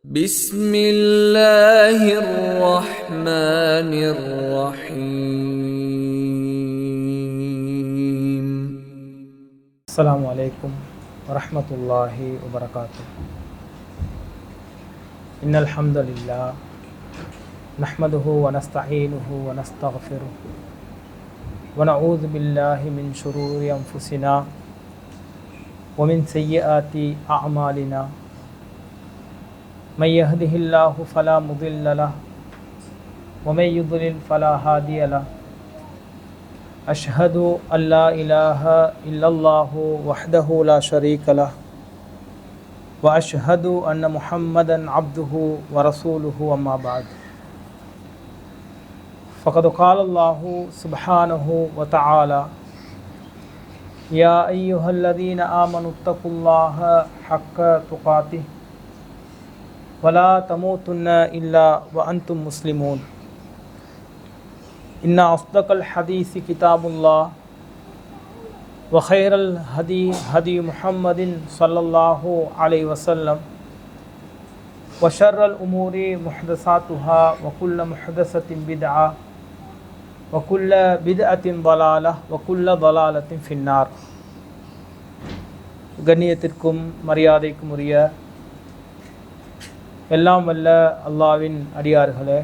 بسم الله الرحمن الرحيم. السلام عليكم ورحمة الله وبركاته. إن الحمد لله نحمده ونستعينه ونستغفره ونعوذ بالله من شرور أنفسنا ومن سيئات أعمالنا. من يهده الله فلا مضل له ومن يضلل فلا هادي له. أشهد أن لا إله إلا الله وحده لا شريك له وأشهد أن محمدا عبده ورسوله. أما بعد فقد قال الله سبحانه وتعالى: يا أيها الذين آمنوا اتقوا الله حق تقاته ولا تموتن إلا وأنتم مسلمون. إن أصدق الحديث كتاب الله وخير الهدي هدي محمد صلى الله عليه وسلم وشر الأمور محدثاتها وكل محدثة بدعة وكل بدعة ضلالة وكل ضلالة في النار. கண்ணியத்திற்கும் மரியாதைக்கும் உரிய எல்லாம் வல்ல அல்லாஹ்வின் அடியார்களே,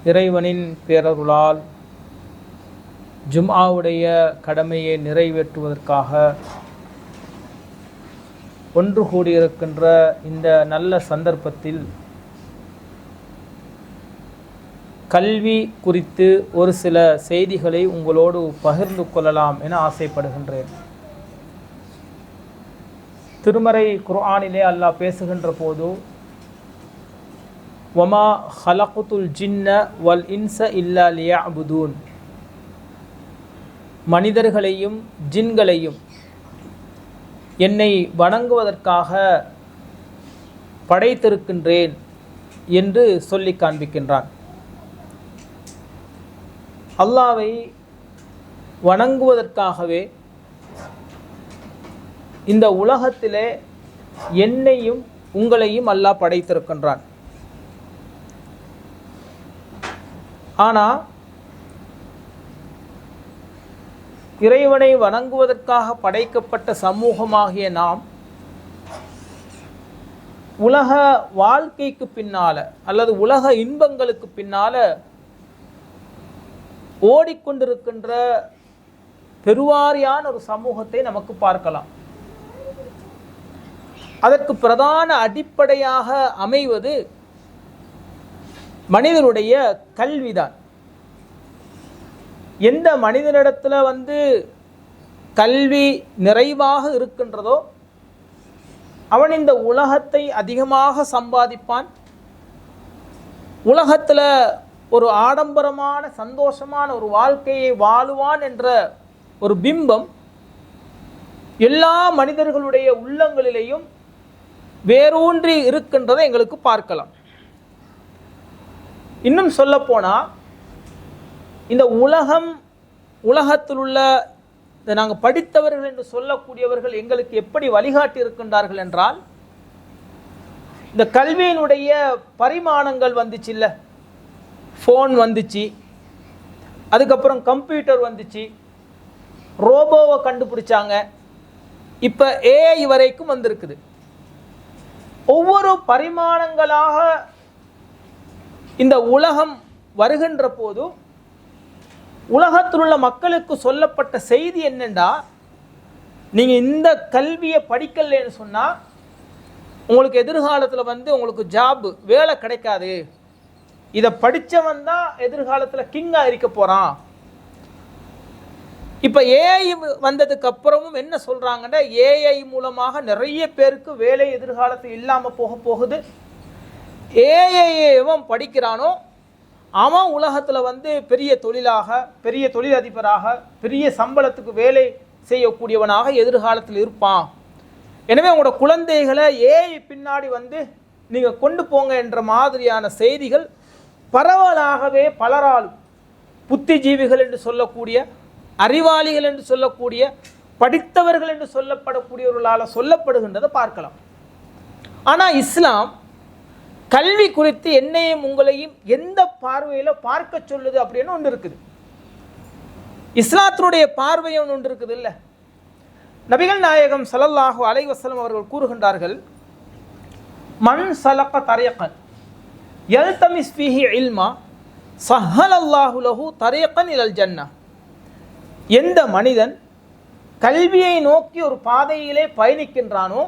இறைவனின் பேரருளால் ஜும்ஆவுடைய கடமையை நிறைவேற்றுவதற்காக ஒன்று கூடியிருக்கின்ற இந்த நல்ல சந்தர்ப்பத்தில் கல்வி குறித்து ஒரு சில செய்திகளை உங்களோடு பகிர்ந்து கொள்ளலாம் என ஆசைப்படுகின்றேன். திருமறை குர்ஆனிலே அல்லாஹ் பேசுகின்ற போது, வமா ஹலகுத்துல் ஜின்ன வல் இன்ச இல்லா லியஅபுதூன், மனிதர்களையும் ஜின்களையும் என்னை வணங்குவதற்காக படைத்திருக்கின்றேன் என்று சொல்லி காண்பிக்கின்றான். அல்லாஹ்வை வணங்குவதற்காகவே இந்த உலகத்திலே என்னையும் உங்களையும் அல்லாஹ் படைத்திருக்கின்றான். ஆனால் இறைவனை வணங்குவதற்காக படைக்கப்பட்ட சமூகமாகிய நாம் உலக வாழ்க்கைக்கு பின்னால அல்லது உலக இன்பங்களுக்கு பின்னால ஓடிக்கொண்டிருக்கின்ற பெருவாரியான ஒரு சமூகத்தை நமக்கு பார்க்கலாம். அதற்கு பிரதான அடிப்படையாக அமைவது மனிதனுடைய கல்விதான். எந்த மனிதனிடத்தில் கல்வி நிறைவாக இருக்கின்றதோ அவன் இந்த உலகத்தை அதிகமாக சம்பாதிப்பான். உலகத்தில் ஒரு ஆடம்பரமான சந்தோஷமான ஒரு வாழ்க்கையை வாழுவான் என்ற ஒரு பிம்பம் எல்லா மனிதர்களுடைய உள்ளங்களிலேயும் வேரூன்றி இருக்கின்றதை எங்களுக்கு பார்க்கலாம். இன்னும் சொல்லப்போனால் இந்த உலகத்தில் உள்ள நாங்கள் படித்தவர்கள் என்று சொல்லக்கூடியவர்கள் எங்களுக்கு எப்படி வழிகாட்டி இருக்கின்றார்கள் என்றால், இந்த கல்வியினுடைய பரிமாணங்கள் வந்துச்சு இல்லை, ஃபோன் வந்துச்சு, அதுக்கப்புறம் கம்ப்யூட்டர் வந்துச்சு, ரோபோவை கண்டுபிடிச்சாங்க, இப்போ ஏஐ வரைக்கும் வந்திருக்குது. ஒவ்வொரு பரிமாணங்களாக இந்த உலகம் வருகின்ற போது உலகத்தில் உள்ள மக்களுக்கு சொல்லப்பட்ட செய்தி என்னென்றா, நீங்கள் இந்த கல்வியை படிக்கலைன்னு சொன்னால் உங்களுக்கு எதிர்காலத்தில் உங்களுக்கு ஜாப் வேலை கிடைக்காது, இதை படித்தவன் தான் எதிர்காலத்தில் கிங்காக இருக்க போகிறான். இப்போ ஏஐ வந்ததுக்கு அப்புறமும் என்ன சொல்கிறாங்கன்னா, ஏஐ மூலமாக நிறைய பேருக்கு வேலை எதிர்காலத்தில் இல்லாமல் போகுது. ஏஐயை எவன் படிக்கிறானோ அவன் உலகத்தில் பெரிய தொழிலாக, பெரிய தொழிலதிபராக, பெரிய சம்பளத்துக்கு வேலை செய்யக்கூடியவனாக எதிர்காலத்தில் இருப்பான். எனவே உங்களோட குழந்தைகளை ஏஐ பின்னாடி நீங்கள் கொண்டு போங்க என்ற மாதிரியான செய்திகள் பரவலாகவே பலராலும் புத்திஜீவிகள் என்று சொல்லக்கூடிய, அறிவாளிகள் என்று சொல்லக்கூடிய, படித்தவர்கள் என்று சொல்லப்படக்கூடியவர்களால் சொல்லப்படுகின்றதை பார்க்கலாம். ஆனால் இஸ்லாம் கல்வி குறித்து என்னையும் உங்களையும் எந்த பார்வையில் பார்க்க சொல்லுது அப்படின்னு ஒன்று இருக்குது. இஸ்லாத்தினுடைய பார்வை ஒன்று இருக்குது இல்லை. நபிகள் நாயகம் ஸல்லல்லாஹு அலைஹி வஸல்லம் அவர்கள் கூறுகின்றார்கள், மன் சலக தரீகன் யல்தமிஸ் ஃபீஹி இல்மா ஸஹ்ஹலல்லாஹு லஹு தரீகன் இலல் ஜன்னah. எந்த மனிதன் கல்வியை நோக்கி ஒரு பாதையிலே பயணிக்கின்றானோ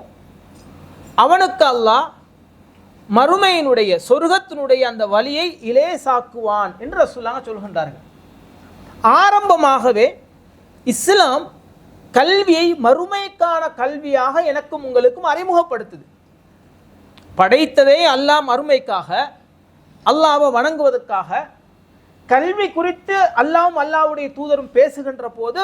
அவனுக்கு அல்லாஹ் மறுமையினுடைய சொர்க்கத்தினுடைய அந்த வழியை இலேசாக்குவான் என்று ரசூலுல்லாஹ் சொல்கின்றார்கள். ஆரம்பமாகவே இஸ்லாம் கல்வியை மறுமைக்கான கல்வியாக எனக்கும் உங்களுக்கும் அறிமுகப்படுத்துது. படைத்ததே அல்லாஹ் மறுமைக்காக, அல்லாஹ்வை வணங்குவதற்காக. கல்வி குறித்து அல்லாஹ்வும் அல்லாஹ்வுடைய தூதரும் பேசுகின்ற போது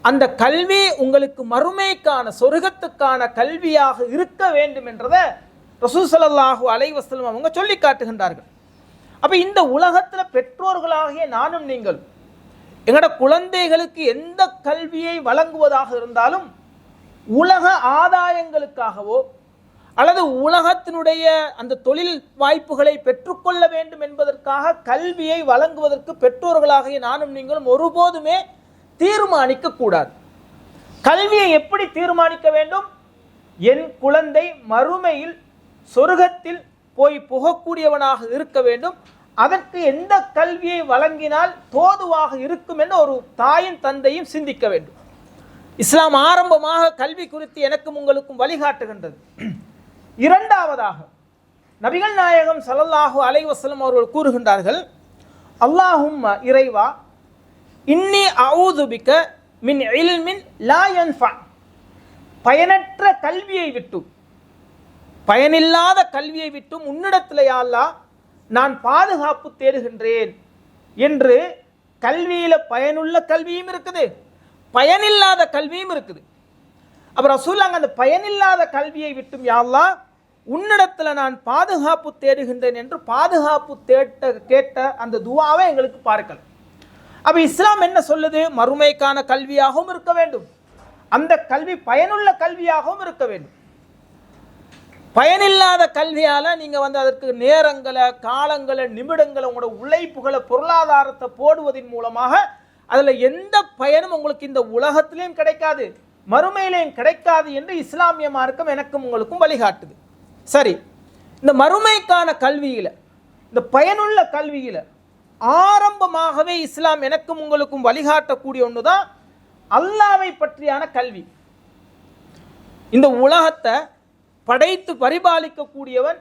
அந்த கல்வி உங்களுக்கு மறுமைக்கான சொர்க்கத்துக்கான கல்வியாக இருக்க வேண்டும் என்றதை ரசூல் ஸல்லல்லாஹு அலைஹி வஸல்லம் அவங்க சொல்லி காட்டுகின்றார்கள். அப்போ இந்த உலகத்தில் பெற்றோர்களாகிய நானும் நீங்கள் எங்களோட குழந்தைகளுக்கு எந்த கல்வியை வழங்குவதாக இருந்தாலும் உலக ஆதாயங்களுக்காகவோ அல்லது உலகத்தினுடைய அந்த தொழில் வாய்ப்புகளை பெற்றுக்கொள்ள வேண்டும் என்பதற்காக கல்வியை வழங்குவதற்கு பெற்றோர்களாகிய நானும் நீங்களும் ஒருபோதுமே தீர்மானிக்க கூடாது. கல்வியை எப்படி தீர்மானிக்க வேண்டும்? என் குழந்தை மறுமையில் சொர்க்கத்தில் போய் புகக்கூடியவனாக இருக்க வேண்டும், அதற்கு எந்த கல்வியை வழங்கினால் தோதுவாக இருக்கும் என்று ஒரு தாயின் தந்தையும் சிந்திக்க வேண்டும். இஸ்லாம் ஆரம்பமாக கல்வி குறித்து எனக்கும் உங்களுக்கும் வழிகாட்டுகின்றது. இரண்டாவதாக நபிகள் நாயகம் ஸல்லல்லாஹு அலைஹி வஸல்லம் அவர்கள் கூறுகின்றார்கள், அல்லாஹும்ம இறைவா இன்னி அஊது பிக மின் இல்மின் லா யன்ஃபா. பயனற்ற கல்வியை விட்டும், பயனில்லாத கல்வியை விட்டும் உன்னிடத்தில் யா அல்லாஹ் நான் பாதுகாப்பு தேடுகின்றேன் என்று. கல்வியில் பயனுள்ள கல்வியும் இருக்குது, பயனில்லாத கல்வியும் இருக்குது. அப்புறம் ரசூலுல்லாஹ் அந்த பயனில்லாத கல்வியை விட்டும் யா அல்லாஹ் உன்னிடத்தில் நான் பாதுகாப்பு தேடுகின்றேன் என்று பாதுகாப்பு கேட்ட அந்த துஆவை எங்களுக்கு பார்க்கலாம். அப்போ இஸ்லாம் என்ன சொல்லுது? மறுமைக்கான கல்வியாகவும் இருக்க வேண்டும், அந்த கல்வி பயனுள்ள கல்வியாகவும் இருக்க வேண்டும். பயனில்லாத கல்வியால் நீங்கள் அதற்கு நேரங்களை, காலங்களை, நிமிடங்களை, உங்களோட உழைப்புகளை, பொருளாதாரத்தை போடுவதன் மூலமாக அதில் எந்த பயனும் உங்களுக்கு இந்த உலகத்திலையும் கிடைக்காது, மறுமையிலையும் கிடைக்காது என்று இஸ்லாமிய மார்க்கம் எனக்கும் உங்களுக்கும் வழிகாட்டுது. சரி, இந்த மறுமைக்கான கல்வியில், இந்த பயனுள்ள கல்வியில் ஆரம்பமாகவே இஸ்லாம் எனக்கும் உங்களுக்கும் வழிகாட்டக்கூடிய ஒன்று தான் அல்லாஹ்வை பற்றியான கல்வி. இந்த உலகத்தை படைத்து பரிபாலிக்கக்கூடியவன்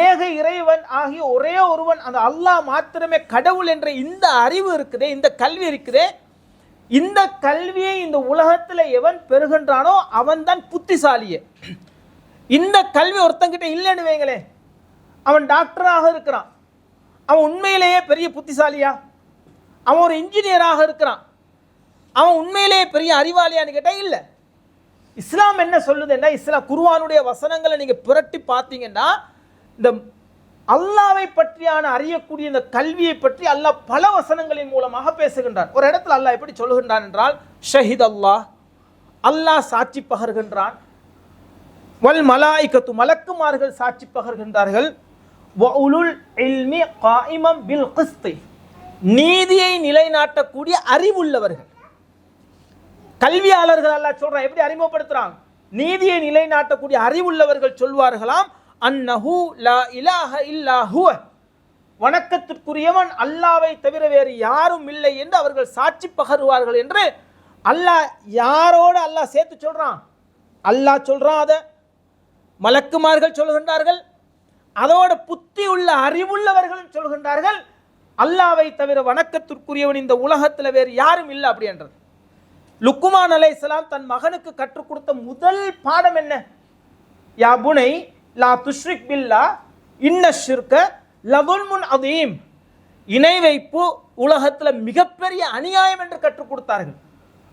ஏக இறைவன் ஆகிய ஒரே ஒருவன், அந்த அல்லாஹ் மாத்திரமே கடவுள் என்ற இந்த அறிவு இருக்குதே, இந்த கல்வி இருக்குதே, இந்த கல்வியை இந்த உலகத்தில் எவன் பெறுகின்றானோ அவன் தான் புத்திசாலியே. இந்த கல்வி ஒருத்தங்கிட்ட இல்லைன்னு வைங்களே, அவன் டாக்டராக இருக்கிறான், அவன் உண்மையிலேயே பெரிய புத்திசாலியா? அவன் ஒரு இன்ஜினியராக இருக்கிறான், அவன் உண்மையிலேயே பெரிய அறிவாளியான்னு கேட்டால் இல்லை. இஸ்லாம் என்ன சொல்லுதுன்னா, இஸ்லாம் குர்ஆனுடைய வசனங்களை நீங்கள் புரட்டி பார்த்தீங்கன்னா இந்த அல்லாஹ்வை பற்றியான அறியக்கூடிய இந்த கல்வியை பற்றி அல்லாஹ் பல வசனங்களின் மூலமாக பேசுகின்றான். ஒரு இடத்துல அல்லாஹ் எப்படி சொல்லுகின்றான் என்றால், ஷஹீத் அல்லாஹ், அல்லாஹ் சாட்சி பகர்கின்றான், வல் மலாயிகத்து, மலக்குமார்கள் சாட்சி பகர்கின்றார்கள், வ உலுல் இல்மி காயிமம் பில் கிஸ்தி, நீதியை நிலைநாட்டக்கூடிய அறிவுள்ளவர்கள். கல்வியாளர்கள் அல்லாஹ் சொல்றான், எப்படி அறிமுகப்படுத்துறான்? நீதியை நிலைநாட்டக்கூடிய அறிவுள்ளவர்கள் சொல்வார்களாம், அன்னஹு லா இலாஹ இல்லா ஹுவ, வணக்கத்திற்குரியவன் அல்லாஹ்வை தவிர வேறு யாரும் இல்லை என்று அவர்கள் சாட்சி பகருவார்கள் என்று அல்லாஹ் யாரோடு அல்லாஹ் சேர்த்து சொல்றான்? அல்லாஹ் சொல்றான், அதை மலக்குமார்கள் சொல்கின்றார்கள், அதோட புத்தி உள்ள அறிவுள்ளவர்கள் சொல்கின்றார்கள், அல்லாஹ்வை தவிர வணக்கத்திற்குரியவன் இந்த உலகத்தில் வேறு யாரும் இல்லை அப்படின்றது. லுக்மான் அலைஹிஸ்ஸலாம் தன் மகனுக்கு கற்றுக் கொடுத்த முதல் பாடம் என்ன? யா புனை லா துஷ்ரிக் பில்லா இன்ன ஷிர்க லதுல்முன் அதீம், இணை வைப்பு உலகத்தில் மிகப்பெரிய அநியாயம் என்று கற்றுக் கொடுத்தார்கள்.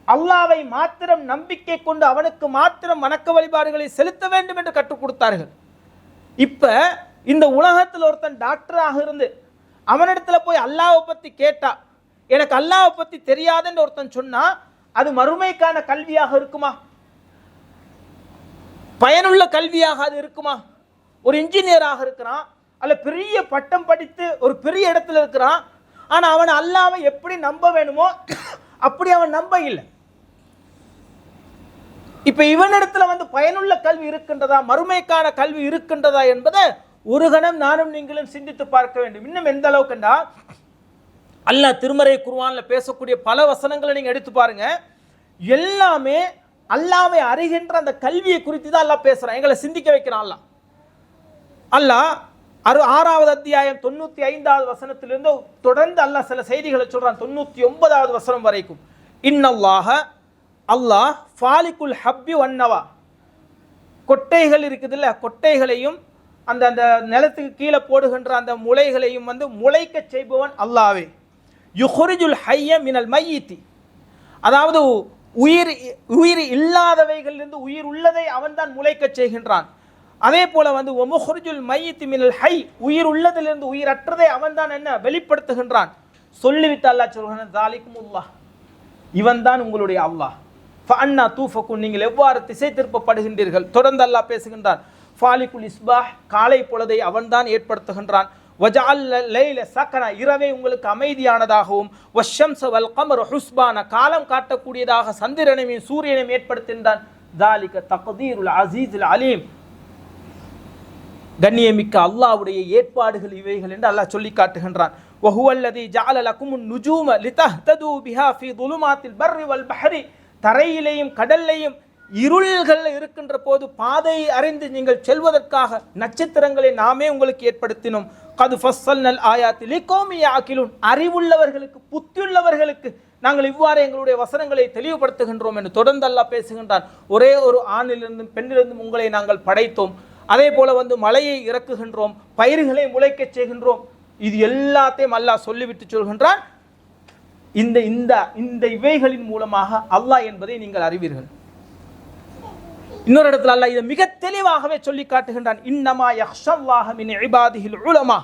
அல்லாஹ்வை மாத்திரம் நம்பிக்கை கொண்டு அவனுக்கு மாத்திரம் வணக்க வழிபாடுகளை செலுத்த வேண்டும் என்று கற்றுக் கொடுத்தார்கள். இப்போ இந்த உலகத்தில் ஒருத்தன் டாக்டராக இருந்து அவனிடத்துல போய் அல்லாஹ்வை பற்றி கேட்டா, எனக்கு அல்லாஹ்வை பற்றி தெரியாதுன்னு ஒருத்தன் சொன்னா அது மறுமைக்கான கல்வியாக இருக்குமா? பயனுள்ள கல்வியாக அது இருக்குமா? ஒரு இன்ஜினியராக இருக்கிறான், அல்ல பெரிய பட்டம் படித்து ஒரு பெரிய இடத்துல இருக்கிறான், ஆனா அவன் அல்லாஹ்வை எப்படி நம்ப வேணுமோ அப்படி அவன் நம்ப இல்லை. இப்ப இவனிடத்துல வந்து பயனுள்ள கல்வி இருக்கின்றதா, மறுமைக்கான கல்வி இருக்கின்றதா என்பதை ஒரு கணம் நானும் நீங்களும் சிந்தித்து பார்க்க வேண்டும். இன்னும் எந்த அளவுக்குண்டா, அல்லாஹ் திருமறை குர்ஆன்ல பேசக்கூடிய பல வசனங்களை நீங்க எடுத்து பாருங்க, எல்லாமே அல்லாஹ்வை அறிகின்ற அந்த கல்வியை குறித்து தான் அல்லாஹ் பேசுறான், எங்களை சிந்திக்க வைக்கிறான். அல்லாஹ் 6வது அத்தியாயம் 95வது வசனத்திலிருந்து தொடர்ந்து அல்லாஹ் சில செய்திகளை சொல்றான். 99வது வசனம் வரைக்கும், இன்னல்லாஹ அல்லாஹ் ஃபாலிகுல் ஹப்பி வன்னவா, கொட்டைகள் இருக்குதுல்ல, கொட்டைகளையும் அந்த அந்த நிலத்துக்கு கீழே போடுகின்ற அந்த முளைகளையும் வந்து முளைக்க செய்பவன் அல்லாஹ்வே. யுஹ்ரிஜுல் ஹய்ய மினல் மையித்தி, அதாவது உயிர் இல்லாதவைகளிலிருந்து உயிர் உள்ளதை அவன் தான் முளைக்க செய்கின்றான். அதே போல வந்து ஒமுஹ்ரிஜுல் மையித்தி மினல் ஹை, உயிர் உள்ளதிலிருந்து உயிரற்றதை அவன் தான் என்ன வெளிப்படுத்துகின்றான். சொல்லிவிட்டு அல்லாஹ் சொல்கிறான், தாலிக்குமுல்லாஹ், இவன் தான் உங்களுடைய அல்லாஹ். ஃபஅன்னா தூஃபகுன், நீங்கள் எவ்வாறு திசை திருப்பப்படுகின்றீர்கள். தொடர்ந்து அல்லாஹ் பேசுகின்றான், ஃபாலிகுல் இஸ்பாஹ், காலை பொழுதை அவன்தான் ஏற்படுத்துகின்றான். வஜஅல் லைல சகனா, இரவை உங்களுக்கு அமைதியானதாகவும், வஷ்ஷம்ஸ வல் கமர ஹுஸ்பான, காலம் காட்டக்கூடியதாக சந்திரனையும் சூரியனையும் ஏற்படுத்துகின்றான். தாலிக தக்தீருல் அஸீஸுல் அலீம், கண்ணியமிக்க அல்லாஹ்வுடைய ஏற்பாடுகள் இவைகள் என்று அல்லாஹ் சொல்லி காட்டுகின்றான். வஹுவல்லதி ஜஅல லகுமுன் நுஜூம லிதஹ்தது பிஹா ஃபீ ظுலுமாத்தில் பர்ரி வல் பஹ்ரி, தரையிலேயும் கடல்லையும் இருள்கள் இருக்கின்ற போது பாதையை அறிந்து நீங்கள் செல்வதற்காக நட்சத்திரங்களை நாமே உங்களுக்கு ஏற்படுத்தினோம். கது ஃபஸ்ஸல்னல் ஆயாத்தி லிகௌமி யாகிலூன், அறிவுள்ளவர்களுக்கு புத்தியுள்ளவர்களுக்கு நாங்கள் இவ்வாறு எங்களுடைய வசனங்களை தெளிவுபடுத்துகின்றோம் என்று தொடர்ந்து அல்லாஹ் பேசுகின்றான். ஒரே ஒரு ஆணிலிருந்தும் பெண்ணிலிருந்தும் உங்களை நாங்கள் படைத்தோம். அதே போல வந்து மலையை இறக்குகின்றோம், பயிர்களை முளைக்க செய்கின்றோம். இது எல்லாத்தையும் அல்லாஹ் சொல்லிவிட்டு சொல்கின்றான், இந்த இந்த இந்த இவைகளின் மூலமாக அல்லாஹ் என்பதை நீங்கள் அறிவீர்கள். இன்னொரு இடத்துல அல்லாஹ் இதை மிக தெளிவாகவே சொல்லி காட்டுகின்றான், இன்னமா யக்ஷல்லாஹ மின் இபாதிஹில் உலமா,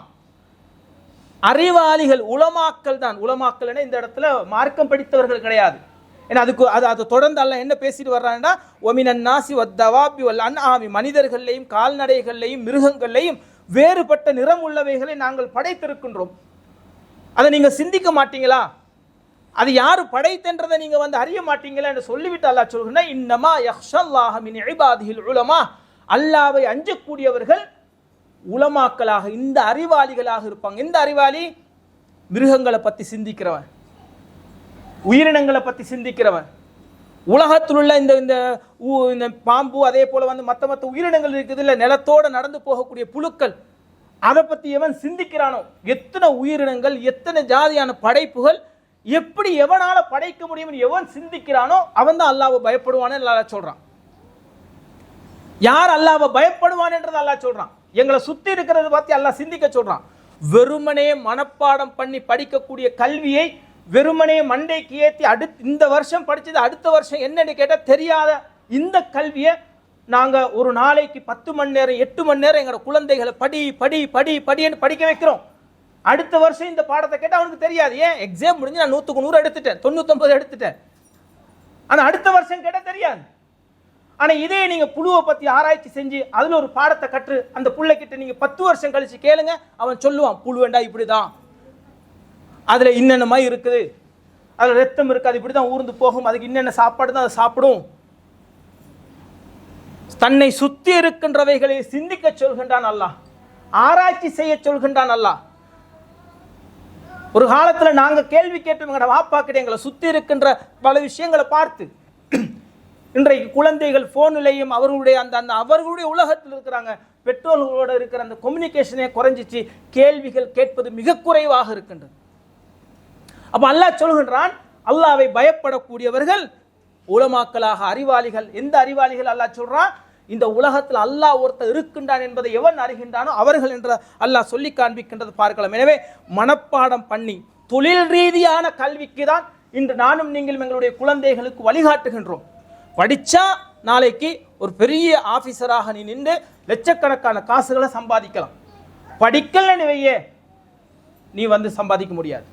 அறிவாளிகள் உலமாக்கள் தான். உலமாக்கள் இந்த இடத்துல மார்க்கம் படித்தவர்கள் கிடையாது. ஏன்னா அதுக்கு அது தொடர்ந்து அல்லாஹ் என்ன பேசிட்டு வர்றாங்கன்னா, ஒமினன் நாசி வத்தவாபி வல் அன்ஆமி, மனிதர்களையும் கால்நடைகளையும் மிருகங்களையும் வேறுபட்ட நிறம் உள்ளவைகளை நாங்கள் படைத்திருக்கின்றோம். அதை நீங்க சிந்திக்க மாட்டீங்களா? அது யாரு படைத்தன்றதை நீங்க வந்து அறிய மாட்டீங்களா என்று சொல்லிவிட்டு அல்லாஹ் சொல்கிறான், இன்னமா யக்ஷல்லாஹ மின் இபாதிஹில் உலமா, அல்லாஹ்வை அஞ்சக்கூடியவர்கள் உலமாக்களாக, இந்த அறிவாளிகளாக இருப்பாங்க. இந்த அறிவாளி மிருகங்களை பத்தி சிந்திக்கிறவன், உயிரினங்களை பத்தி சிந்திக்கிறவன், உலகத்தில் உள்ள இந்த இந்த பாம்பு, அதே போல வந்து மற்ற உயிரினங்கள் இருக்குது இல்லை, நிலத்தோடு நடந்து போகக்கூடிய புழுக்கள், அதை பத்தி எவன் சிந்திக்கிறானோ, எத்தனை உயிரினங்கள், எத்தனை ஜாதியான படைப்புகள், எப்படி எவனால படைக்க முடியும் எவன் சிந்திக்கிறானோ அவன் தான் அல்லாஹ்வை பயப்படுவான்னு அல்லாஹ் சொல்றான். யார் அல்லாஹ்வை பயப்படுவான் என்றது அல்லாஹ் சொல்றான். எங்களை சுத்தி இருக்கிறத பத்தி அல்லாஹ் சிந்திக்க சொல்றான். வெறுமனே மனப்பாடம் பண்ணி படிக்கக்கூடிய கல்வியை வெறுமனே மண்டைக்கு ஏற்றி இந்த வருஷம் படிச்சது அடுத்த வருஷம் என்னன்னு கேட்டால் தெரியாத இந்த கல்வியை நாங்கள் ஒரு நாளைக்கு 10 மணி நேரம் 8 மணி நேரம் எங்களோட குழந்தைகளை படி படி படி படின்னு படிக்க வைக்கிறோம். அடுத்த வருஷம் இந்த பாடத்தை கேட்டால் அவனுக்கு தெரியாது. ஏன், எக்ஸாம் முடிஞ்சு நான் 100க்கு 100 எடுத்துட்டேன், 99 எடுத்துட்டேன். ஆனால் அடுத்த வருஷம் கேட்டால் தெரியாது. ஆனால் இதே நீங்கள் புழுவை பற்றி ஆராய்ச்சி செஞ்சு அதில் ஒரு பாடத்தை கற்று அந்த பிள்ளைகிட்ட நீங்கள் 10 வருஷம் கழிச்சு கேளுங்க, அவன் சொல்லுவான், புழு வேண்டா இப்படி தான், அதில் இன்னென்ன மாதிரி இருக்குது, அதில் ரத்தம் இருக்காது, இப்படி தான் ஊர்ந்து போகும், அதுக்கு இன்னென்ன சாப்பாடு தான் அதை சாப்பிடும். தன்னை சுற்றி இருக்கின்றவைகளை சிந்திக்க சொல்கின்றான் அல்லாஹ், ஆராய்ச்சி செய்ய சொல்கின்றான் அல்லாஹ். ஒரு காலத்தில் நாங்கள் கேள்வி கேட்டோம், எங்களோட வாப்பா கிட்ட எங்களை சுற்றி இருக்கின்ற பல விஷயங்களை பார்த்து. இன்றைக்கு குழந்தைகள் ஃபோனிலையும் அவர்களுடைய அந்த அந்த அவர்களுடைய உலகத்தில் இருக்கிறாங்க. பெற்றோர்களோடு இருக்கிற அந்த கம்யூனிகேஷனே குறைஞ்சிச்சு, கேள்விகள் கேட்பது மிக குறைவாக இருக்கின்றது. அப்போ அல்லாஹ் சொல்கின்றான், அல்லாஹ்வை பயப்படக்கூடியவர்கள் உலமாக்களாக அறிவாளிகள். எந்த அறிவாளிகள் அல்லாஹ் சொல்றான், இந்த உலகத்தில் அல்லாஹ் ஒருத்தர் இருக்கின்றான் என்பதை எவன் அறிகின்றானோ அவர்கள் என்ற அல்லாஹ் சொல்லி காண்பிக்கின்றது பார்க்கலாம். எனவே மனப்பாடம் பண்ணி தொழில் ரீதியான கல்விக்கு தான் இன்று நானும் நீங்களும் எங்களுடைய குழந்தைகளுக்கு வழிகாட்டுகின்றோம். படித்தா நாளைக்கு ஒரு பெரிய ஆஃபீஸராக நீ நின்று லட்சக்கணக்கான காசுகளை சம்பாதிக்கலாம். படிக்கலன்னு வையே நீ வந்து சம்பாதிக்க முடியாது.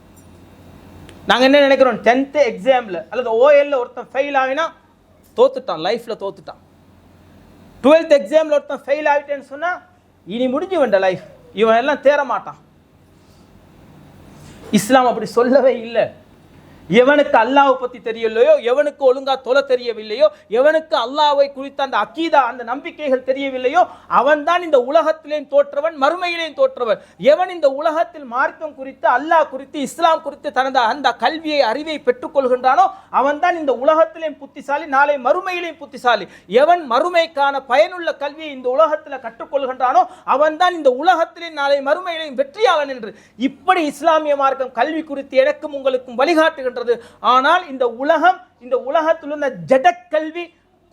நாங்கள் என்ன நினைக்கிறோம், 10th எக்ஸாமில் அல்லது OL ஒருத்தன் ஃபெயில் ஆகினா தோத்துட்டான், லைஃப்பில் தோத்துட்டான். 12th எக்ஸாமில் ஒருத்தன் ஃபெயில் ஆகிட்டேன்னு சொன்னால் இனி முடிஞ்சு வேண்ட லைஃப், இவன் எல்லாம் தேர மாட்டான். இஸ்லாம் அப்படி சொல்லவே இல்லை. எவனுக்கு அல்லாஹ்வை பற்றி தெரியலையோ, எவனுக்கு ஒழுங்கா தொலை தெரியவில்லையோ, எவனுக்கு அல்லாஹ்வை குறித்த அந்த அக்கீதா அந்த நம்பிக்கைகள் தெரியவில்லையோ, அவன் தான் இந்த உலகத்திலேயும் தோற்றவன், மறுமையிலேயும் தோற்றவன். எவன் இந்த உலகத்தில் மார்க்கம் குறித்து, அல்லாஹ் குறித்து, இஸ்லாம் குறித்து தனது அந்த கல்வியை அறிவை பெற்றுக்கொள்கின்றானோ அவன் தான் இந்த உலகத்திலேயும் புத்திசாலி, நாளை மறுமையிலேயும் புத்திசாலி. எவன் மறுமைக்கான பயனுள்ள கல்வியை இந்த உலகத்தில் கற்றுக்கொள்கின்றானோ அவன் தான் இந்த உலகத்திலேயும் நாளை மறுமையிலேயும் வெற்றியாளன் என்று இப்படி இஸ்லாமிய மார்க்கம் கல்வி குறித்து எனக்கும் உங்களுக்கும் வழிகாட்டுகின்ற. ஆனால் இந்த உலகத்தில் உள்ள ஜடக்கல்வி,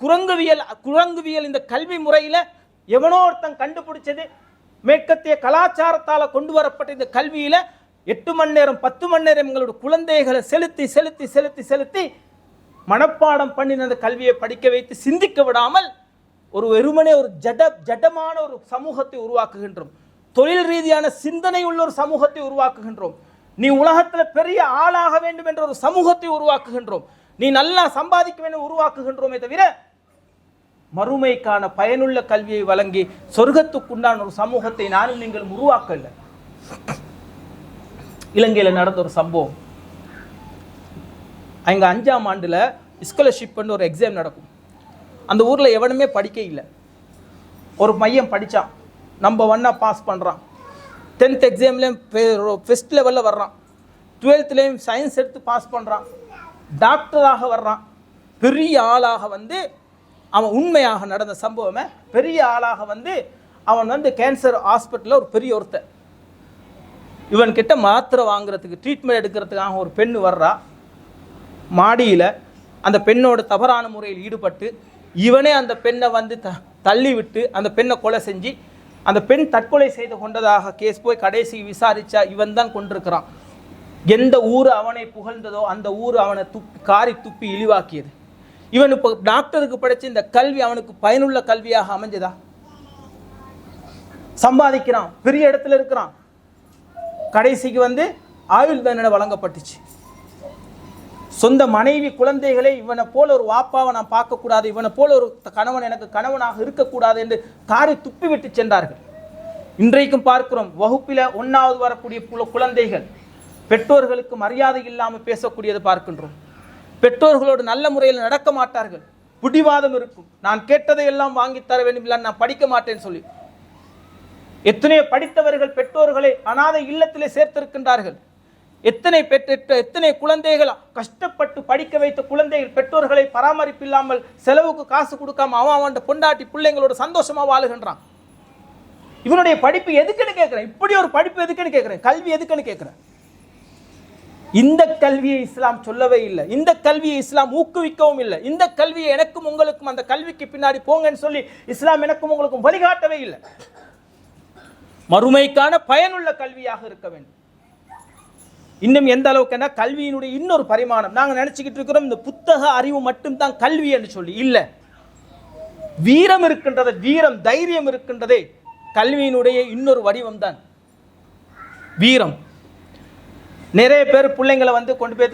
குரங்குவியல் இந்த கல்வி முறையில் எவனோ ஒருத்தன் கண்டுபிடிச்சது, மேற்கத்திய கலாச்சாரத்தால் கொண்டு வரப்பட்ட இந்த கல்வியில் 8 மணி நேரம் 10 மணி நேரம் எங்களோட குழந்தைகளை செலுத்தி செலுத்தி செலுத்தி செலுத்தி மனப்பாடம் பண்ணின அந்த கல்வியை படிக்க வைத்து சிந்திக்க விடாமல் ஒரு வெறுமனே ஒரு ஜடமான ஒரு சமூகத்தை உருவாக்குகின்றோம். தொழில் ரீதியான சிந்தனை உள்ள ஒரு சமூகத்தை உருவாக்குகின்றோம். நீ உலகத்தில் பெரிய ஆளாக வேண்டும் என்ற ஒரு சமூகத்தை உருவாக்குகின்றோம். நீ நல்லா சம்பாதிக்க வேண்டும் உருவாக்குகின்றோமே தவிர மறுமைக்கான பயனுள்ள கல்வியை வழங்கி சொர்க்கத்துக்குண்டான ஒரு சமூகத்தை நானும் நீங்கள் உருவாக்கல. இலங்கையில் நடந்த ஒரு சம்பவம், அங்கே 5ஆம் ஆண்டில் ஸ்காலர்ஷிப் ஒரு எக்ஸாம் நடக்கும். அந்த ஊரில் எவனுமே படிக்க இல்லை. ஒரு பையன் படித்தான், நம்பர் 1 பாஸ் பண்ணுறான். 10th எக்ஸாம்லேயும் ஃபஸ்ட் லெவலில் வர்றான். 12thலேயும் சயின்ஸ் எடுத்து பாஸ் பண்ணுறான். டாக்டராக வர்றான். பெரிய ஆளாக வந்து அவன், உண்மையாக நடந்த சம்பவமே, பெரிய ஆளாக வந்து அவன் வந்து கேன்சர் ஹாஸ்பிட்டலில் ஒரு பெரிய ஒருத்தர், இவன்கிட்ட மாத்திரை வாங்குறதுக்கு ட்ரீட்மெண்ட் எடுக்கிறதுக்காக ஒரு பெண் வர்றா. மாடியில் அந்த பெண்ணோட தவறான முறையில் ஈடுபட்டு இவனே அந்த பெண்ணை வந்து தள்ளி விட்டு அந்த பெண்ணை கொலை செஞ்சு அந்த பெண் தற்கொலை செய்து கொண்டதாக கேஸ் போய் கடைசி விசாரிச்சா இவன் தான் கொண்டிருக்கிறான். எந்த ஊர் அவனை புகழ்ந்ததோ அந்த ஊர் அவனை காரி துப்பி இழிவாக்கியது. இவன் இப்போ டாக்டருக்கு படித்த இந்த கல்வி அவனுக்கு பயனுள்ள கல்வியாக அமைஞ்சதா? சம்பாதிக்கிறான், பெரிய இடத்துல இருக்கிறான், கடைசிக்கு வந்து ஆயுள் தண்டனை வழங்கப்பட்டுச்சு. சொந்த மனைவி குழந்தைகளை இவனை போல ஒரு வாப்பாவை நான் பார்க்கக்கூடாது, இவனை போல ஒரு கணவன் எனக்கு கணவனாக இருக்கக்கூடாது என்று காரி துப்பி விட்டு சென்றார்கள். இன்றைக்கும் பார்க்கிறோம், வகுப்பில் 1வது வரக்கூடிய குழந்தைகள் பெற்றோர்களுக்கு மரியாதை இல்லாமல் பேசக்கூடியதை பார்க்கின்றோம். பெற்றோர்களோடு நல்ல முறையில் நடக்க மாட்டார்கள், பிடிவாதம் இருக்கும். நான் கேட்டதை எல்லாம் வாங்கித்தர வேண்டும், இல்லை நான் படிக்க மாட்டேன்னு சொல்லி எத்தனையோ படித்தவர்கள் பெற்றோர்களை அனாதை இல்லத்திலே சேர்த்திருக்கின்றார்கள். எத்தனை குழந்தைகள் கஷ்டப்பட்டு படிக்க வைத்த குழந்தைகள் பெற்றோர்களை பராமரிப்பு இல்லாமல் செலவுக்கு காசு கொடுக்காம அவன் பொண்டாட்டி பிள்ளைங்களோட சந்தோஷமா வாழுகின்றான். இவனுடைய படிப்பு எதுக்குன்னு கேட்கிறேன், இப்படி ஒரு படிப்பு எதுக்குன்னு கேட்கிறேன், கல்வி எதுக்குன்னு கேட்கிறேன். இந்த கல்வியை இஸ்லாம் சொல்லவே இல்லை, இந்த கல்வியை இஸ்லாம் ஊக்குவிக்கவும் இல்லை. இந்த கல்வியை எனக்கும் உங்களுக்கும் அந்த கல்விக்கு பின்னாடி போங்கன்னு சொல்லி இஸ்லாம் எனக்கும் உங்களுக்கும் வழிகாட்டவே இல்லை. மறுமைக்கான பயனுள்ள கல்வியாக இருக்க வேண்டும். இன்னும் எந்த அளவுக்குன்னா கல்வியினுடைய இன்னொரு பரிமாணம் நாங்கள் நினைச்சுக்கிட்டு இருக்கிறோம், இந்த புத்தக அறிவு மட்டும்தான் கல்வி என்று சொல்லி இல்லை. வீரம் இருக்கின்றது, வீரம் தைரியம் இருக்கின்றதே கல்வியினுடைய இன்னொரு வடிவம் தான் வீரம். நிறைய பேர் பிள்ளைங்களை வந்து கொண்டு போய்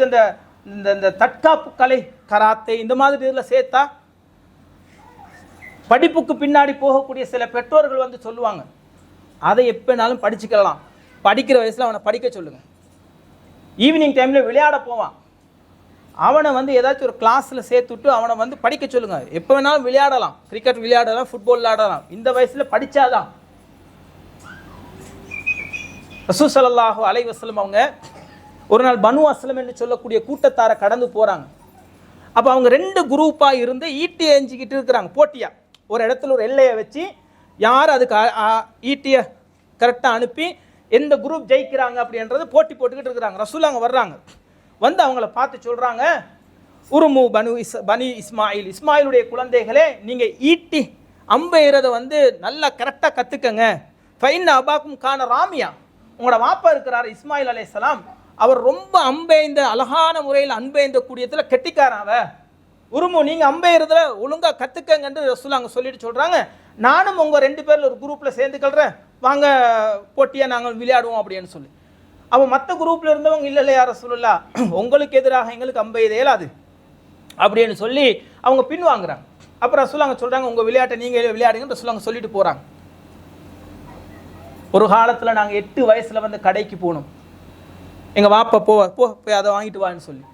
இந்த தற்காப்பு கலை, கராத்தே இந்த மாதிரி இதில் சேர்த்தா படிப்புக்கு பின்னாடி போகக்கூடிய சில பெற்றோர்கள் வந்து சொல்லுவாங்க, அதை எப்போனாலும் படிச்சுக்கலாம், படிக்கிற வயசில் அவனை படிக்க சொல்லுங்கள். ஈவினிங் டைமில் விளையாட போவான், அவனை வந்து ஏதாச்சும் ஒரு கிளாஸில் சேர்த்துட்டு அவனை வந்து படிக்க சொல்லுங்கள். எப்போ வேணாலும் விளையாடலாம், கிரிக்கெட் விளையாடலாம், ஃபுட்பால் விளையாடலாம், இந்த வயசில் படித்தாதான். ரசூல் ஸல்லல்லாஹு அலைஹி வஸல்லம் அவங்க ஒரு நாள் பனு அஸ்லம் என்று சொல்லக்கூடிய கூட்டத்தாரை கடந்து போகிறாங்க. அப்போ அவங்க 2 குரூப்பாக இருந்து ஈட்டியை எஞ்சிக்கிட்டு இருக்கிறாங்க போட்டியாக. ஒரு இடத்துல ஒரு எல்லையை வச்சு யார் அதுக்கு ஈட்டியை கரெக்டாக அனுப்பி எந்த குரூப் ஜெயிக்கிறாங்க அப்படின்றது போட்டி போட்டுக்கிட்டு இருக்கிறாங்க. ரசூல் அங்கே வர்றாங்க, வந்து அவங்கள பார்த்து சொல்கிறாங்க, உருமு பனி இஸ்மாயிலுடைய குழந்தைகளே, நீங்கள் ஈட்டி அம்பெய்கிறத வந்து நல்லா கரெக்டாக கற்றுக்கங்க. ஃபைன் அபாக்கும் கான ராமியா, உங்களோட வாப்பா இருக்கிறார் இஸ்மாயில் அலைஹிஸ்ஸலாம், அவர் ரொம்ப அம்பெய்ந்த அழகான முறையில் அம்பெய்ந்த கூடியத்தில் கெட்டிக்காராவ. உருமு நீங்கள் அம்பெய்கிறதுல ஒழுங்காக கற்றுக்கங்கன்னு ரசூல் அங்கே சொல்லிட்டு சொல்கிறாங்க. நானும் உங்கள் 2 பேரில் ஒரு குரூப்பில் சேர்ந்துக்கல்றேன், வாங்க போட்டியாக நாங்கள் விளையாடுவோம் அப்படின்னு சொல்லி. அவன் மற்ற குரூப்பில் இருந்தவங்க இல்லை யார் ரசூலுல்லாஹ், உங்களுக்கு எதிராக எங்களுக்கு அம்பெய்த இயலாது அப்படின்னு சொல்லி அவங்க பின்வாங்குறாங்க. அப்புறம் ரசூலுல்லாஹ் சொல்கிறாங்க உங்கள் விளையாட்டை நீங்கள் விளையாடுங்கன்னு ரசூலுல்லாஹ் சொல்லிட்டு போகிறாங்க. ஒரு காலத்தில் நாங்கள் 8 வயசில் வந்து கடைக்கு போனோம். எங்கள் வாப்பா போய் அதை வாங்கிட்டு வான்னு சொல்லி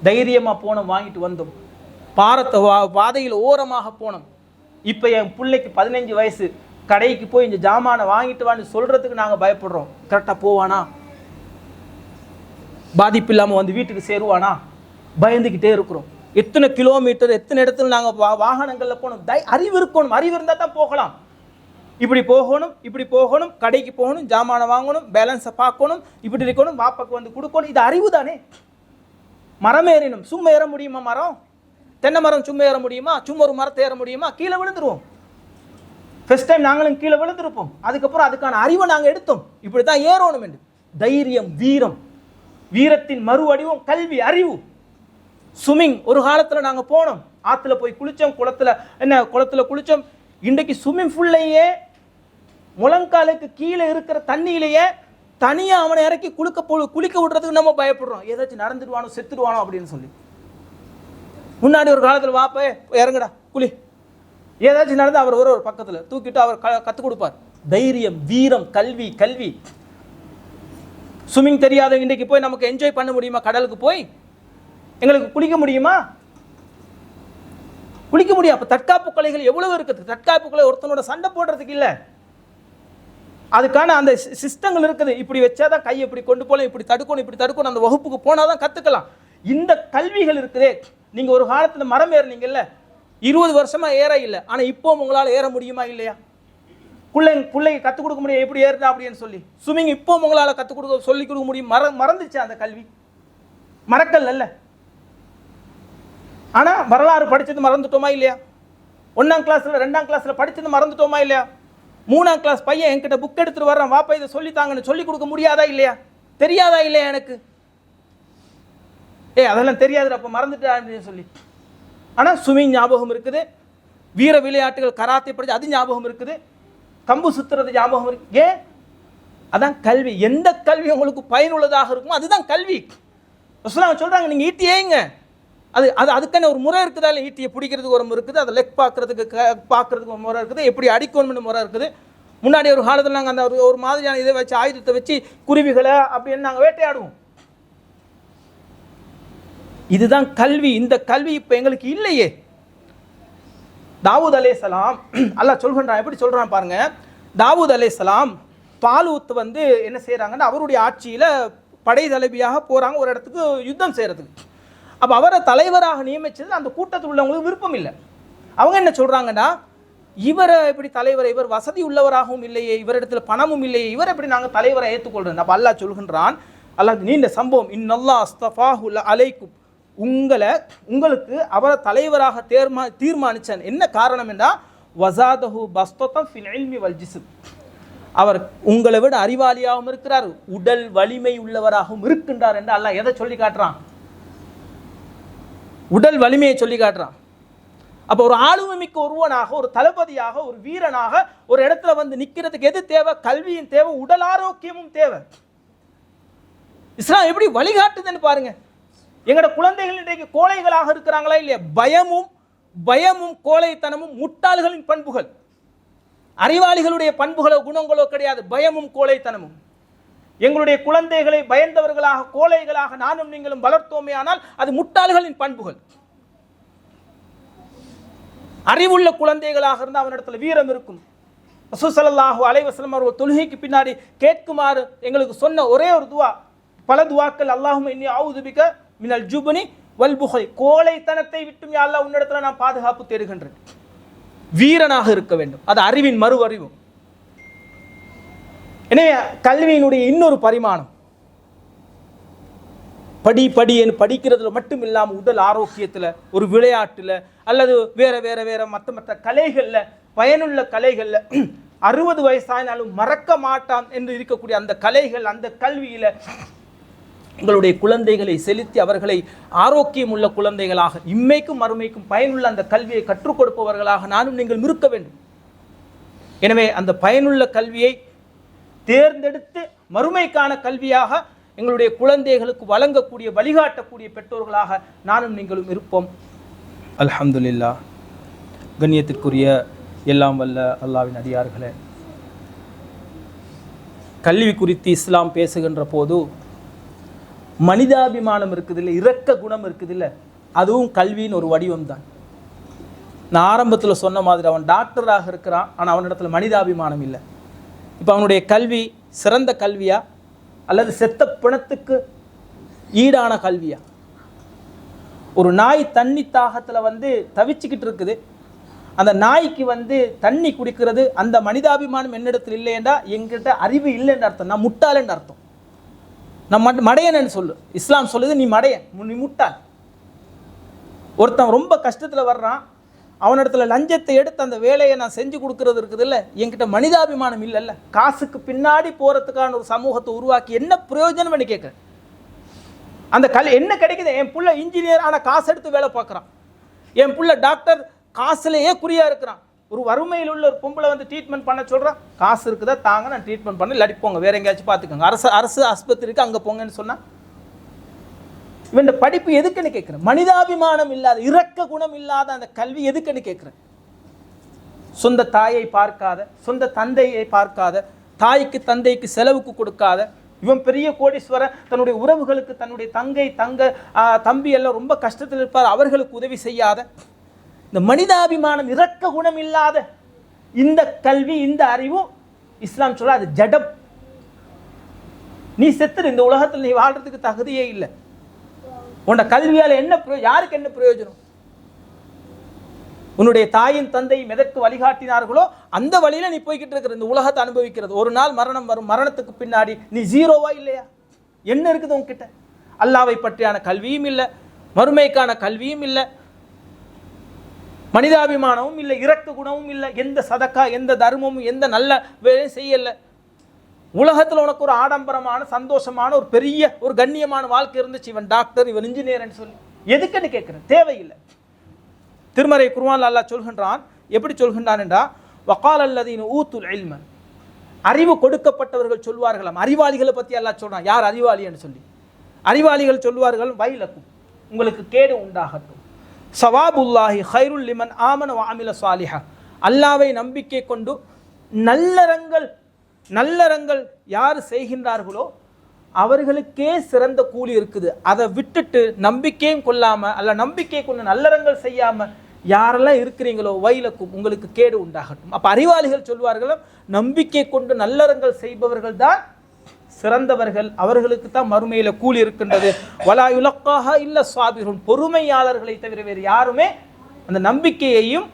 தைரியமாக போனோம், வாங்கிட்டு வந்தோம். பாதையில் ஓரமாக போனோம். இப்போ என் பிள்ளைக்கு 15 வயசு, கடைக்கு போய் இந்த ஜாமானை வாங்கிட்டு வான்னு சொல்கிறதுக்கு நாங்கள் பயப்படுறோம். கரெக்டாக போவானா, பாதிப்பு இல்லாமல் வந்து வீட்டுக்கு சேருவானா, பயந்துக்கிட்டே இருக்கிறோம். எத்தனை கிலோமீட்டர், எத்தனை இடத்துல நாங்கள் வாகனங்களில் போகணும். அறிவு இருக்கணும், அறிவு இருந்தால் தான் போகலாம். இப்படி போகணும், கடைக்கு போகணும், ஜாமானை வாங்கணும், பேலன்ஸை பார்க்கணும், இப்படி இருக்கணும், வாப்பாக்கு வந்து கொடுக்கணும். இது அறிவு தானே. மரம் ஏறினும் சும்மா ஏற முடியுமா? மரம், தென்னை மரம் சும்மா ஏற முடியுமா? சும்மா ஒரு மரத்தை ஏற முடியுமா? கீழே விழுந்துருவோம். ஃபர்ஸ்ட் டைம் நாங்களும் கீழே விழுந்திருப்போம். அதுக்கப்புறம் அதுக்கான அறிவை நாங்கள் எடுத்தோம். இப்படி தான் ஏறணும் என்று. தைரியம், வீரம், வீரத்தின் மறு வடிவம் கல்வி, அறிவு. ஸ்விம்மிங் ஒரு காலத்தில் நாங்கள் போனோம், ஆற்றுல போய் குளித்தோம், குளத்தில் குளித்தோம். இன்றைக்கு ஸ்விம்மிங் ஃபுல்லையே முழங்காலுக்கு கீழே இருக்கிற தண்ணியிலேயே தனியாக அவனை இறக்கி குளிக்க விடுறதுக்கு நம்ம பயப்படுறோம். ஏதாச்சும் நடந்துடுவானோ, செத்துடுவானோ அப்படின்னு சொல்லி. முன்னாடி ஒரு காலத்தில் வாப்பே இறங்குடா குளி, ஏதாச்சும் நடந்து அவர் ஒரு பக்கத்தில் தூக்கிட்டு அவர் கற்றுக் கொடுப்பார். தைரியம், வீரம், கல்வி. ஸ்விம்மிங் தெரியாத இன்றைக்கு போய் நமக்கு என்ஜாய் பண்ண முடியுமா? கடலுக்கு போய் எங்களுக்கு குளிக்க முடியுமா? குளிக்க முடியும். அப்போ தற்காப்பு கலைகள் எவ்வளவு இருக்குது. தற்காப்பு கலை ஒருத்தனோட சண்டை போடுறதுக்கு இல்லை, அதுக்கான அந்த சிஸ்டங்கள் இருக்குது. இப்படி வச்சாதான் கையை இப்படி கொண்டு போகலாம், இப்படி தடுக்கணும், அந்த வகுப்புக்கு போனால் தான் கற்றுக்கலாம். இந்த கல்விகள் இருக்குதே. நீங்கள் ஒரு காலத்தில் மரம் ஏறினீங்கல்ல, 20 வருஷமா ஏற இல்லை, ஆனால் இப்போ உங்களால் ஏற முடியுமா இல்லையா? பிள்ளைக்கு கற்றுக் கொடுக்க முடியும் எப்படி ஏறுதா அப்படின்னு சொல்லி. ஸ்விம்மிங் இப்போ உங்களால் சொல்லிக் கொடுக்க முடியும். மறந்துச்சு அந்த கல்வி, மறக்கல் அல்ல. ஆனால் வரலாறு படித்தது மறந்துட்டோமா இல்லையா? 1ஆம் கிளாஸில் 2ஆம் கிளாஸில் படித்தது மறந்துட்டோமா இல்லையா? 3ஆம் கிளாஸ் பையன் என்கிட்ட புக் எடுத்துட்டு வர்றான், வாப்பா இதை சொல்லித்தாங்கன்னு சொல்லி கொடுக்க முடியாதா இல்லையா? தெரியாதா இல்லையா எனக்கு? அதெல்லாம் தெரியாது, அப்போ மறந்துட்டா அப்படின்னு சொல்லி. ஆனால் ஸ்விம்மிங் ஞாபகம் இருக்குது, வீர விளையாட்டுகள் கராத்தே படிச்சு அது ஞாபகம் இருக்குது, கம்பு சுத்துறது ஞாபகம் இருக்கு. ஏன்? அதான் கல்வி. எந்த கல்வி உங்களுக்கு பயனுள்ளதாக இருக்குமோ அதுதான் கல்வி. சொல்றாங்க நீங்க ஈட்டி ஏங்க, அதுக்கான ஒரு முறை இருக்குதா இல்லை? ஈட்டியை பிடிக்கிறதுக்கு ஒரு முறை இருக்குது, அதை லெக் பார்க்கறதுக்கு ஒரு முறை இருக்குது, எப்படி அடிக்கணும்னு முறை இருக்குது. முன்னாடி ஒரு காலத்தில் நாங்கள் அந்த ஒரு மாதிரியான இதை வச்சு ஆயுதத்தை வச்சு குருவிகளை அப்படின்னு நாங்கள் வேட்டையாடுவோம். இதுதான் கல்வி. இந்த கல்வி இப்போ எங்களுக்கு இல்லையே. தாவூத் அலைஹிஸ்ஸலாம் அல்லாஹ் சொல்கின்றான், எப்படி சொல்றான் பாருங்க. தாவூத் அலைஹிஸ்ஸலாம் தாலூத் வந்து என்ன செய்யறாங்கன்னா, அவருடைய ஆட்சியில் படை தளபதியாக போறாங்க ஒரு இடத்துக்கு யுத்தம் செய்யறதுக்கு. அப்போ அவரை தலைவராக நியமிச்சது அந்த கூட்டத்தில் உள்ளவங்களுக்கு விருப்பம் இல்லை. அவங்க என்ன சொல்றாங்கன்னா, இவரை எப்படி தலைவரை, இவர் வசதி உள்ளவராகவும் இல்லையே, இவரிடத்துல பணமும் இல்லையே, இவர் எப்படி நாங்கள் தலைவரை ஏற்றுக்கொள்றோம். அப்போ அல்லாஹ் சொல்கின்றான், அல்லாஹ் நீண்ட சம்பவம், இன்னல்லாஹ் அஸ்தஃபாஹு அலைக்கும், உங்களுக்கு அவரை தலைவராக தீர்மானிச்சான். என்ன காரணம் என்றால் வஸாதஹு பஸ்தத்தன் ஃபில் இல்மி வல் ஜிஸ்ம், அவர் உங்களை விட அறிவாளியாகவும் இருக்கிறார், உடல் வலிமை உள்ளவராகவும் இருக்கின்றார் என்று அல்லாஹ் எதை சொல்லி காட்டுறான்? உடல் வலிமையை சொல்லி காட்டுறான். அப்போ ஒரு ஆளுமை மிக்க ஒருவனாக, ஒரு தளபதியாக, ஒரு வீரனாக ஒரு இடத்துல வந்து நிற்கிறதுக்கு எது தேவை? கல்வியின் தேவை, உடல் ஆரோக்கியமும் தேவை. இஸ்லாம் எப்படி வழிகாட்டுதுன்னு பாருங்க. எங்களோட குழந்தைகள் இன்றைக்கு கோழைகளாக இருக்கிறாங்களா இல்லையா? பயமும் கோழைத்தனமும் முட்டாள்களின் பண்புகள், அறிவாளிகளுடைய பண்புகளோ குணங்களோ கிடையாது. பயமும் கோழைத்தனமும். எங்களுடைய குழந்தைகளை பயந்தவர்களாக, கோழைகளாக நானும் நீங்களும் வளர்த்தோமே ஆனால் அது முட்டாள்களின் பண்புகள். அறிவுள்ள குழந்தைகளாக இருந்தால் அவனிடத்துல வீரம் இருக்கும். ரசூல் ஸல்லல்லாஹு அலைஹி வஸல்லம் அவர்கள் தொழுகைக்கு பின்னாடி கேட்குமாறு எங்களுக்கு சொன்ன ஒரே ஒரு துவா, பல துவாக்கள், அல்லாஹும்ம இன்னி அஊது பிக மினல் ஜுப்னி வல் புஹல், கோழைத்தனத்தை விட்டும் யா அல்லாஹ் உன்னிடத்துல நான் பாதுகாப்பு தேடுகின்றேன். வீரனாக இருக்க வேண்டும். அது அறிவின் மறு அறிவு. எனவே கல்வியினுடைய இன்னொரு பரிமாணம் படி என்று படிக்கிறதுல மட்டும் இல்லாமல் உடல் ஆரோக்கியத்தில், ஒரு விளையாட்டில், அல்லது வேற மற்ற கலைகளில், பயனுள்ள கலைகளில் 60 வயசானாலும் மறக்க மாட்டான் என்று இருக்கக்கூடிய அந்த கலைகள், அந்த கல்வியில் உங்களுடைய குழந்தைகளை செலுத்தி அவர்களை ஆரோக்கியம் உள்ள குழந்தைகளாக, இம்மைக்கும் மறுமைக்கும் பயனுள்ள அந்த கல்வியை கற்றுக் கொடுப்பவர்களாக நானும் நீங்கள் இருக்க வேண்டும். எனவே அந்த பயனுள்ள கல்வியை தேர்ந்தெடுத்து மறுமைக்கான கல்வியாக எங்களுடைய குழந்தைகளுக்கு வழங்கக்கூடிய, வழிகாட்டக்கூடிய பெற்றோர்களாக நானும் நீங்களும் இருப்போம். அல்ஹம்துலில்லாஹ். கண்ணியத்திற்குரிய எல்லாம் வல்ல அல்லாஹ்வின் அடியார்களே, கல்வி குறித்து இஸ்லாம் பேசுகின்ற போது மனிதாபிமானம் இருக்குதில்ல, இரக்க குணம் இருக்குதில்ல, அதுவும் கல்வியின் ஒரு வடிவம் தான். நான் ஆரம்பத்தில் சொன்ன மாதிரி அவன் டாக்டராக இருக்கிறான், ஆனால் அவனிடத்துல மனிதாபிமானம் இல்லை. இப்போ அவனுடைய கல்வி சிறந்த கல்வியா அல்லது செத்த பிணத்துக்கு ஈடான கல்வியா? ஒரு நாய் தண்ணி தாகத்தில் தவிச்சுக்கிட்டு இருக்குது, அந்த நாய்க்கு தண்ணி குடிக்கிறது, அந்த மனிதாபிமானம் என்னிடத்தில் இல்லையென்றா என்கிட்ட அறிவு இல்லைன்னு அர்த்தம், நான் முட்டாளன்னு அர்த்தம். நான் மடையன்னு சொல்லு, இஸ்லாம் சொல்லுது நீ மடையன், நீ முட்டாள். ஒருத்தன் ரொம்ப கஷ்டத்தில் வர்றான், அவனிடத்துல லஞ்சத்தை எடுத்து அந்த வேலையை நான் செஞ்சு கொடுக்கறது இருக்குது இல்லை, என்கிட்ட மனிதாபிமானம் இல்லைல்ல. காசுக்கு பின்னாடி போகிறதுக்கான ஒரு சமூகத்தை உருவாக்கி என்ன பிரயோஜனம் பண்ணி கேட்குறேன். அந்த என்ன கிடைக்குது? என் புள்ள இன்ஜினியர் ஆனால் காசு எடுத்து வேலை பார்க்குறான், என் புள்ள டாக்டர் காசுலேயே குறியாக இருக்கிறான். ஒரு வறுமையில் உள்ள ஒரு பொம்பளை ட்ரீட்மெண்ட் பண்ண சொல்கிறான், காசு இருக்குதா தாங்க நான் ட்ரீட்மெண்ட் பண்ண, இல்லாட்டி போங்க வேற எங்கேயாச்சும் பார்த்துக்கோங்க, அரசு ஆஸ்பத்திரிக்கு அங்கே போங்கன்னு சொன்னால் இவன் படிப்பு எதுக்குன்னு கேட்குறேன். மனிதாபிமானம் இல்லாத, இரக்க குணம் இல்லாத அந்த கல்வி எதுக்குன்னு கேட்குறேன். சொந்த தாயை பார்க்காத, சொந்த தந்தையை பார்க்காத, தாய்க்கு தந்தைக்கு செலவுக்கு கொடுக்காத இவன் பெரிய கோடீஸ்வரர், தன்னுடைய உறவுகளுக்கு தன்னுடைய தம்பி எல்லாம் ரொம்ப கஷ்டத்தில் இருப்பார், அவர்களுக்கு உதவி செய்யாத, இந்த மனிதாபிமானம் இரக்க குணம் இல்லாத இந்த கல்வி, இந்த அறிவும் இஸ்லாம் சொல்ல அது ஜடம். நீ செத்துரு, இந்த உலகத்தில் நீ வாழ்றதுக்கு தகுதியே இல்லை. உன்னோட கல்வியால் என்ன யாருக்கு என்ன பிரயோஜனம்? உன்னுடைய தாயின் தந்தையும் எதற்கு வழிகாட்டினார்களோ அந்த வழியில நீ போய்கிட்டு இருக்கிற, இந்த உலகத்தை அனுபவிக்கிறது. ஒரு நாள் மரணம் வரும், மரணத்துக்கு பின்னாடி நீ ஜீரோவா இல்லையா? என்ன இருக்குது உன்கிட்ட? அல்லாவை பற்றியான கல்வியும் இல்லை, மறுமைக்கான கல்வியும் இல்லை, மனிதாபிமானமும் இல்லை, இரக்க குணமும் இல்லை, எந்த சதக்கா எந்த தர்மமும் எந்த நல்ல வேலையும் செய்யல. உலகத்தில் உனக்கு ஒரு ஆடம்பரமான சந்தோஷமான ஒரு பெரிய ஒரு கண்ணியமான வாழ்க்கை இருந்துச்சு, இவன் டாக்டர் இவன் இன்ஜினியர்னு சொல்லி எதுக்குன்னு கேட்கிறேன். தேவையில்லை. திருமறை குர்ஆன்ல அல்லாஹ் சொல்கின்றான், எப்படி சொல்கின்றான் என்றால், வகால் அல்லதீன ஊத்துல் இல்ம, அறிவு கொடுக்கப்பட்டவர்கள் சொல்வார்களாம். அறிவாளிகளை பற்றி அல்லாஹ் சொல்றான், யார் அறிவாளி என்று சொல்லி. அறிவாளிகள் சொல்வார்கள், வைலக்கும் உங்களுக்கு கேடு உண்டாகட்டும், சவாபுல்லாஹி ஹைருல் லிமன் ஆமன வ அமில சாலிஹா, அல்லாஹ்வை நம்பிக்கை கொண்டு நல்லறங்கள் யார் செய்கின்றார்களோ அவர்களுக்கே சிறந்த கூலி இருக்குது. அதை விட்டுட்டு நம்பிக்கையும் கொள்ளாம அல்ல நம்பிக்கை கொண்டு நல்லறங்கள் செய்யாம யாரெல்லாம் இருக்கிறீங்களோ வைலக்கும் உங்களுக்கு கேடு உண்டாகட்டும். அப்ப அறிவாளிகள் சொல்வார்கள், நம்பிக்கை கொண்டு நல்லறங்கள் செய்பவர்கள் தான் சிறந்தவர்கள், அவர்களுக்கு தான் மறுமையில கூலி இருக்கின்றது. வலா யுலக்காஹா இல்ல ஸாபிரூன், பொறுமையாளர்களை தவிர வேறு யாருமே அந்த நம்பிக்கையையும்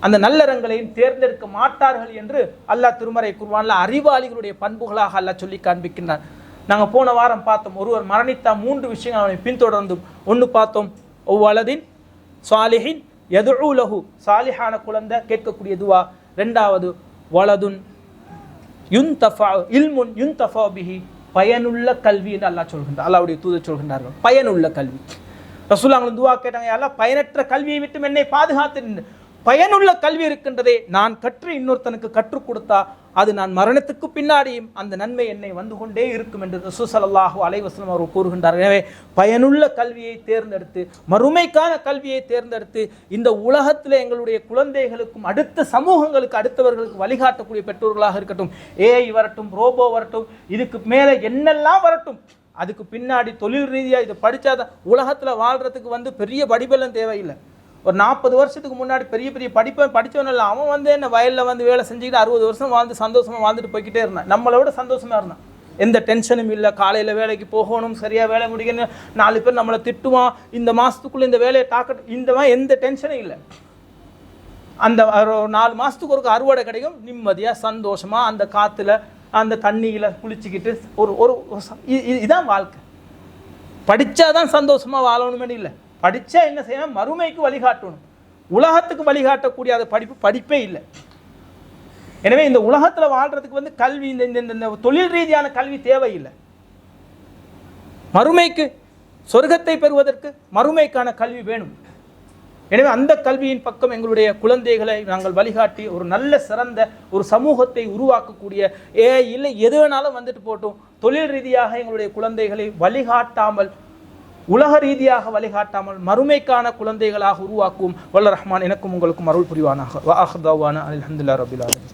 அந்த நல்லறங்களையும் தேர்ந்தெடுக்க மாட்டார்கள் என்று அல்லாஹ் திருமறை குர்ஆன்ல அறிவாளிகளுடைய பண்புகளாக அல்லாஹ் சொல்லி காண்பிக்கின்றான். நாங்கள் போன வாரம் பார்த்தோம், ஒருவர் மரணித்தா 3 விஷயங்கள் அவனை பின்தொடர்ந்தும். ஒன்று பார்த்தோம், ஒவ்வொலதின் சாலிஹின் யதுஉ லஹு, சாலிஹான குழந்தை கேட்கக்கூடிய துவா. 2வது வலதுன் யுன்தஃபா இல்முன் யுன்தஃபா பிஹி, பயனுள்ள கல்வி என்று அல்லாஹ் சொல்கின்றார். அல்லாஹ்வுடைய தூதர் சொல்கின்றார்கள் பயனுள்ள கல்வி. ரசூலுல்லாஹ் துவா கேட்டாங்க, யா அல்லாஹ் பயனற்ற கல்வியை விட்டு என்னை பாதுகாத்து, பயனுள்ள கல்வி இருக்கின்றதே, நான் கற்று இன்னொருத்தனுக்கு கற்றுக் கொடுத்தா அது நான் மரணத்துக்கு பின்னாடியும் அந்த நன்மை என்னை வந்து கொண்டே இருக்கும் என்று ரசூல் ஸல்லல்லாஹு அலைஹி வஸல்லம் அவர்கள் கூறுகின்றார்கள். எனவே பயனுள்ள கல்வியை தேர்ந்தெடுத்து, மறுமைக்கான கல்வியை தேர்ந்தெடுத்து, இந்த உலகத்தில் எங்களுடைய குழந்தைகளுக்கும் அடுத்த சமூகங்களுக்கு அடுத்தவர்களுக்கு வழிகாட்டக்கூடிய பெற்றோர்களாக இருக்கட்டும். ஏஐ வரட்டும், ரோபோ வரட்டும், இதுக்கு மேலே என்னெல்லாம் வரட்டும், அதுக்கு பின்னாடி தொழில் ரீதியாக இது படித்தாதான் உலகத்தில் வாழ்கிறதுக்கு பெரிய படிப்பெல்லாம் தேவையில்லை. ஒரு 40 வருஷத்துக்கு முன்னாடி பெரிய பெரிய படித்தவன் இல்லை, அவன் என்ன வயலில் வேலை செஞ்சுக்கிட்டு 60 வருஷம் வாழ்ந்து சந்தோஷமாக வாழ்ந்துட்டு போய்கிட்டே இருந்தான். நம்மளை விட சந்தோஷமாக இருந்தான், எந்த டென்ஷனும் இல்லை. காலையில் வேலைக்கு போகணும், சரியாக வேலை முடிக்கணும், 4 பேர் நம்மளை திட்டுவான், இந்த மாதத்துக்குள்ளே இந்த வேலையை தாக்கட்டும், இந்த மாதிரி எந்த டென்ஷனும் இல்லை. அந்த 4 மாதத்துக்கு ஒரு அறுவடை கிடைக்கும், நிம்மதியாக சந்தோஷமாக அந்த காற்றுல அந்த தண்ணியில் குளிச்சுக்கிட்டு ஒரு இதுதான் வாழ்க்கை. படித்தாதான் சந்தோஷமாக வாழணுமே இல்லை, படித்தா என்ன செய்யணும், மறுமைக்கு வழிகாட்டணும். உலகத்துக்கு வழிகாட்டக்கூடிய அது படிப்பே இல்லை. எனவே இந்த உலகத்தில் வாழ்றதுக்கு கல்வி, இந்த தொழில் ரீதியான கல்வி தேவையில்லை. மறுமைக்கு சொர்க்கத்தை பெறுவதற்கு மறுமைக்கான கல்வி வேணும். எனவே அந்த கல்வியின் பக்கம் எங்களுடைய குழந்தைகளை நாங்கள் வழிகாட்டி ஒரு நல்ல சிறந்த ஒரு சமூகத்தை உருவாக்கக்கூடிய, இல்லை எது வேணாலும் போட்டும், தொழில் ரீதியாக எங்களுடைய குழந்தைகளை வழிகாட்டாமல் உலக ரீதியாக வழிகாட்டாமல் மறுமைக்கான குழந்தைகளாக உருவாக்கும் வல்ல ரஹ்மான் எனக்கும் உங்களுக்கும் அருள் புரிவானாக. வ ஆஹிரு தஅவானா அல்ஹம்துலில்லாஹி ரப்பில் ஆலமீன்.